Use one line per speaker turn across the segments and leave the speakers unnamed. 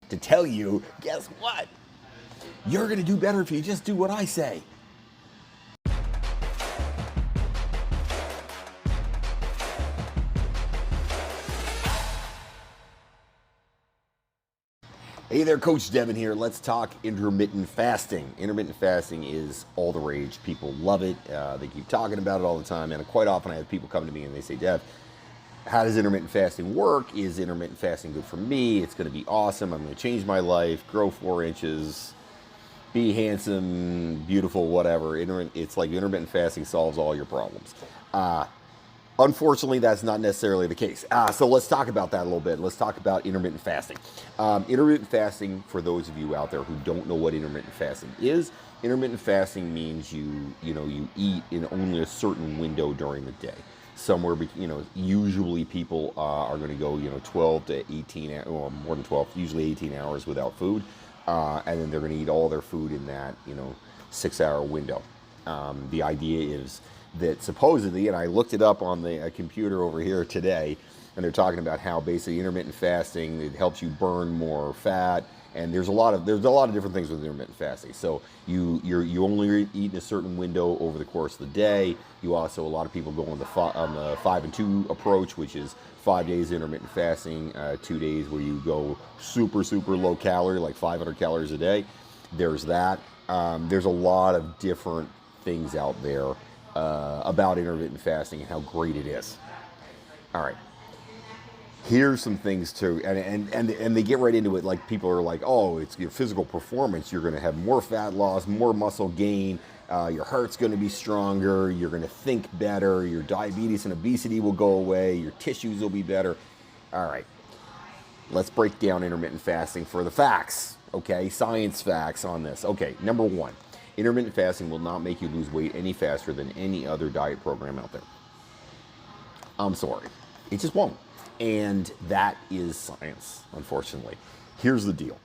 to tell you, guess what? You're going to do better if you just do what I say. Hey there, Coach Devin here. Let's talk intermittent fasting. Intermittent fasting is all the rage. People love it. They keep talking about it all the time. And quite often I have people come to me and they say, Dev, how does intermittent fasting work? Is intermittent fasting good for me? It's going to be awesome. I'm going to change my life, grow 4 inches, be handsome, beautiful, whatever. It's like intermittent fasting solves all your problems. Unfortunately, that's not necessarily the case. So let's talk about that a little bit. Let's talk about intermittent fasting. Intermittent fasting, for those of you out there who don't know what intermittent fasting is, intermittent fasting means you eat in only a certain window during the day. Somewhere, usually people are going to go, 12 to 18, or more than 12, usually 18 hours without food. And then they're going to eat all their food in that, 6-hour window. The idea is that supposedly, and I looked it up on the computer over here today, and they're talking about how basically intermittent fasting, it helps you burn more fat, and there's a lot of different things with intermittent fasting. So you only eat in a certain window over the course of the day. You also, a lot of people go on the 5 and 2 approach, which is 5 days intermittent fasting, 2 days where you go super low calorie, like 500 calories a day. There's that. There's a lot of different things out there about intermittent fasting and how great it is. All right. Here's some things too, and they get right into it. Like, people are like, oh, it's your physical performance. You're going to have more fat loss, more muscle gain. Your heart's going to be stronger. You're going to think better. Your diabetes and obesity will go away. Your tissues will be better. All right. Let's break down intermittent fasting for the facts. Okay, science facts on this. Okay, number one. Intermittent fasting will not make you lose weight any faster than any other diet program out there. I'm sorry. It just won't. And that is science, unfortunately. Here's the deal.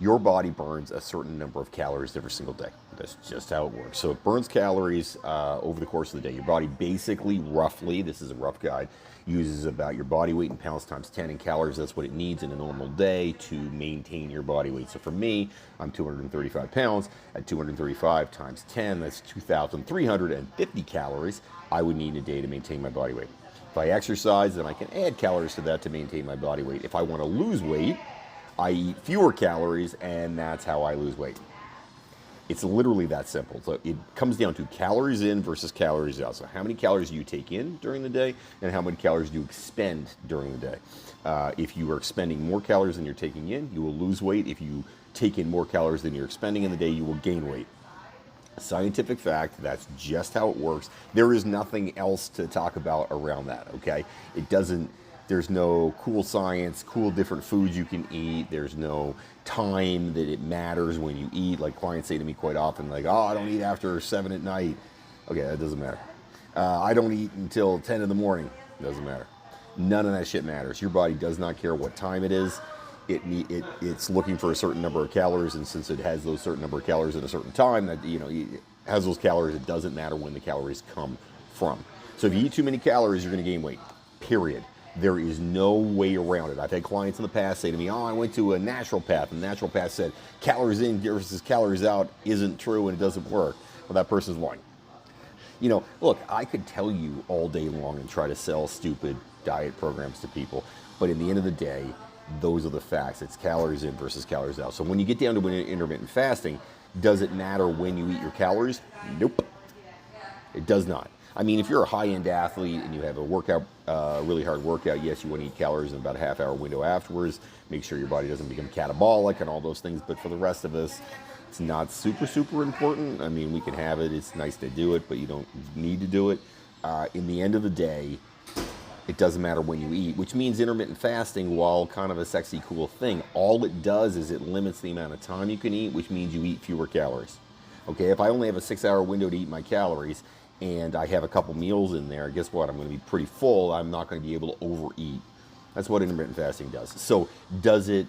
Your body burns a certain number of calories every single day. That's just how it works. So it burns calories over the course of the day. Your body basically, roughly, this is a rough guide, uses about your body weight in pounds times 10 in calories. That's what it needs in a normal day to maintain your body weight. So for me, I'm 235 pounds. At 235 times 10, that's 2,350 calories I would need a day to maintain my body weight. If I exercise, then I can add calories to that to maintain my body weight. If I want to lose weight, I eat fewer calories, and that's how I lose weight. It's literally that simple. So it comes down to calories in versus calories out. So how many calories do you take in during the day, and how many calories do you expend during the day? If you are expending more calories than you're taking in, you will lose weight. If you take in more calories than you're expending in the day, you will gain weight. Scientific fact, that's just how it works. There is nothing else to talk about around that, okay? There's no cool science, cool different foods you can eat. There's no time that it matters when you eat. Like, clients say to me quite often, like, oh, I don't eat after 7 at night. Okay, that doesn't matter. I don't eat until 10 in the morning. Doesn't matter. None of that shit matters. Your body does not care what time it is. It's looking for a certain number of calories, and since it has those certain number of calories at a certain time, that it has those calories, it doesn't matter when the calories come from. So if you eat too many calories, you're going to gain weight. Period. There is no way around it. I've had clients in the past say to me, oh, I went to a naturopath, and the naturopath said calories in versus calories out isn't true and it doesn't work. Well, that person's lying. Look, I could tell you all day long and try to sell stupid diet programs to people, but in the end of the day, those are the facts. It's calories in versus calories out. So when you get down to intermittent fasting, does it matter when you eat your calories? Nope. It does not. I mean, if you're a high-end athlete and you have a workout, really hard workout, yes, you want to eat calories in about a half-hour window afterwards. Make sure your body doesn't become catabolic and all those things. But for the rest of us, it's not super important. I mean, we can have it. It's nice to do it, but you don't need to do it. In the end of the day, it doesn't matter when you eat, which means intermittent fasting, while kind of a sexy, cool thing, all it does is it limits the amount of time you can eat, which means you eat fewer calories. Okay, if I only have a 6-hour window to eat my calories and I have a couple meals in there, guess what? I'm going to be pretty full. I'm not going to be able to overeat. That's what intermittent fasting does. So does it,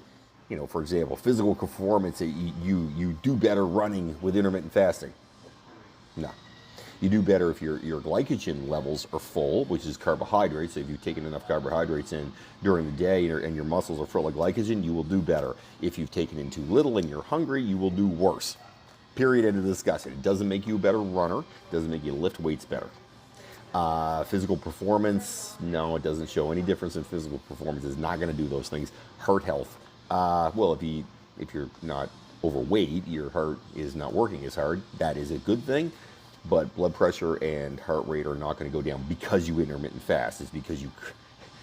for example, physical performance, you do better running with intermittent fasting? No. You do better if your glycogen levels are full, which is carbohydrates. So if you've taken enough carbohydrates in during the day and your muscles are full of glycogen, you will do better. If you've taken in too little and you're hungry, you will do worse. Period, end of discussion. It doesn't make you a better runner. It doesn't make you lift weights better. Physical performance, no, it doesn't show any difference in physical performance. It's not going to do those things. Heart health, well, if you're not overweight, your heart is not working as hard. That is a good thing. But blood pressure and heart rate are not going to go down because you intermittent fast. It's because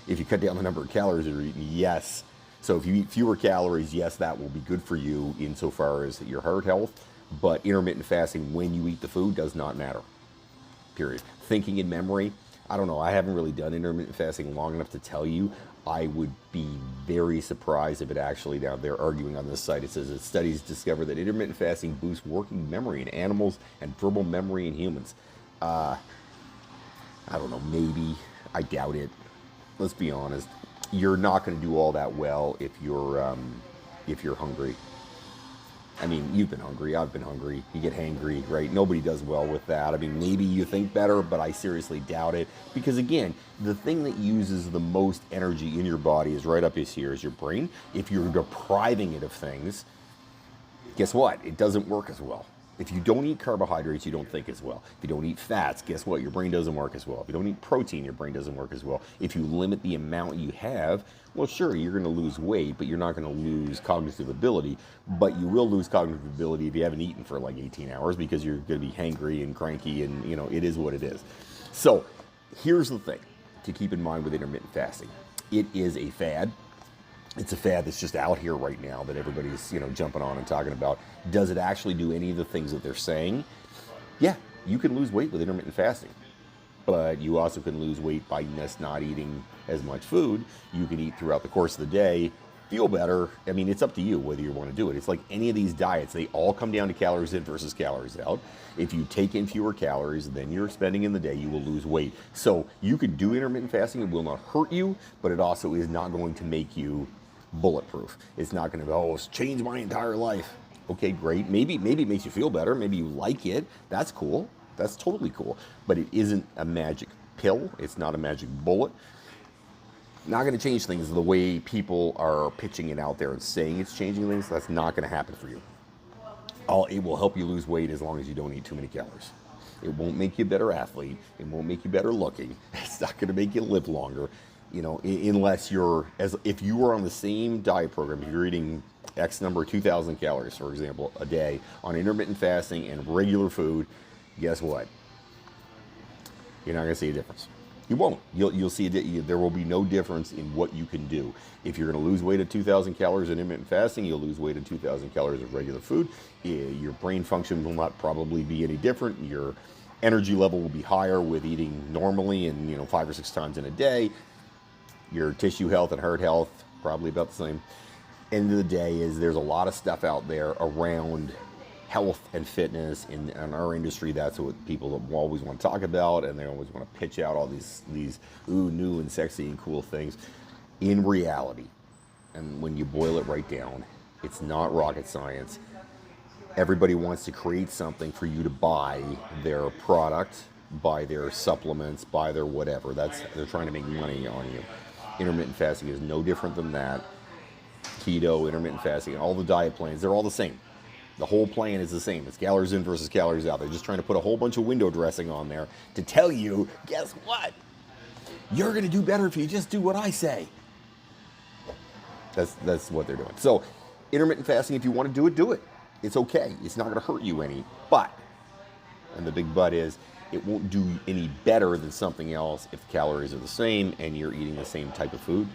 if you cut down the number of calories you're eating, yes. So if you eat fewer calories, yes, that will be good for you insofar as your heart health. But intermittent fasting, when you eat the food, does not matter. Period. Thinking in memory, I don't know. I haven't really done intermittent fasting long enough to tell you. I would be very surprised if it actually, now they're arguing on this site, it says that studies discover that intermittent fasting boosts working memory in animals and verbal memory in humans. I don't know, maybe. I doubt it. Let's be honest. You're not going to do all that well if you're hungry. I mean, you've been hungry, I've been hungry, you get hangry, right? Nobody does well with that. I mean, maybe you think better, but I seriously doubt it. Because again, the thing that uses the most energy in your body is right up here, is your brain. If you're depriving it of things, guess what? It doesn't work as well. If you don't eat carbohydrates, you don't think as well. If you don't eat fats, guess what? Your brain doesn't work as well. If you don't eat protein, your brain doesn't work as well. If you limit the amount you have, well, sure, you're going to lose weight, but you're not going to lose cognitive ability. But you will lose cognitive ability if you haven't eaten for like 18 hours because you're going to be hangry and cranky, and you know, it is what it is. So here's the thing to keep in mind with intermittent fasting. It is a fad. It's a fad that's just out here right now that everybody's, jumping on and talking about. Does it actually do any of the things that they're saying? Yeah, you can lose weight with intermittent fasting, but you also can lose weight by just not eating as much food. You can eat throughout the course of the day, feel better. I mean, it's up to you whether you want to do it. It's like any of these diets. They all come down to calories in versus calories out. If you take in fewer calories than you're spending in the day, you will lose weight. So you could do intermittent fasting. It will not hurt you, but it also is not going to make you bulletproof. It's not going to it's changed my entire life. Okay, great. Maybe it makes you feel better. Maybe you like it. That's cool. That's totally cool. But it isn't a magic pill. It's not a magic bullet. Not going to change things the way people are pitching it out there and saying it's changing things. That's not going to happen for you. It will help you lose weight as long as you don't eat too many calories. It won't make you a better athlete. It won't make you better looking. It's not going to make you live longer. Unless if you were on the same diet program, if you're eating X number, 2,000 calories, for example, a day on intermittent fasting and regular food, guess what? You're not going to see a difference. You won't. You'll see there will be no difference in what you can do. If you're going to lose weight at 2,000 calories in intermittent fasting, you'll lose weight at 2,000 calories of regular food. Your brain function will not probably be any different. Your energy level will be higher with eating normally and 5 or 6 times in a day. Your tissue health and heart health, probably about the same. End of the day is there's a lot of stuff out there around health and fitness in our industry. That's what people always want to talk about, and they always want to pitch out all these new and sexy and cool things. In reality, and when you boil it right down, it's not rocket science. Everybody wants to create something for you to buy their product, buy their supplements, buy their whatever. They're trying to make money on you. Intermittent fasting is no different than that. Keto, intermittent fasting, all the diet plans, they're all the same. The whole plan is the same. It's calories in versus calories out. They're just trying to put a whole bunch of window dressing on there to tell you, guess what? You're going to do better if you just do what I say. That's what they're doing. So intermittent fasting, if you want to do it. It's okay. It's not going to hurt you any. But, and the big but is, it won't do any better than something else if the calories are the same and you're eating the same type of food.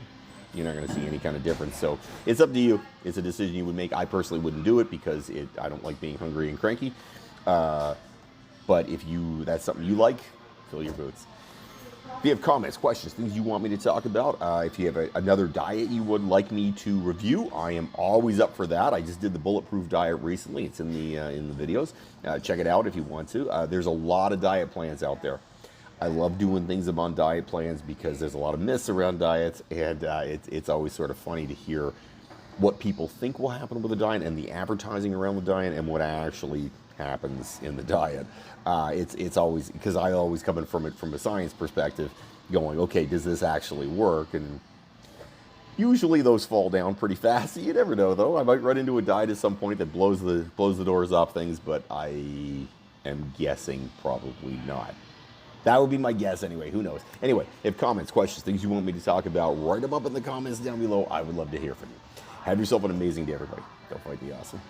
You're not going to see any kind of difference. So it's up to you. It's a decision you would make. I personally wouldn't do it because I don't like being hungry and cranky. But if that's something you like, fill your boots. If you have comments, questions, things you want me to talk about, if you have another diet you would like me to review, I am always up for that. I just did the bulletproof diet recently. It's in the videos. Check it out if you want to. There's a lot of diet plans out there. I love doing things about diet plans because there's a lot of myths around diets, and it's always sort of funny to hear what people think will happen with the diet and the advertising around the diet and what actually happens in the diet. It's always, because I always come in from it from a science perspective, going, okay, does this actually work? And usually those fall down pretty fast. You never know, though. I might run into a diet at some point that blows the doors off things, but I am guessing probably not. That would be my guess anyway. Who knows? Anyway, if comments, questions, things you want me to talk about, write them up in the comments down below. I would love to hear from you. Have yourself an amazing day, everybody. Go fight the awesome.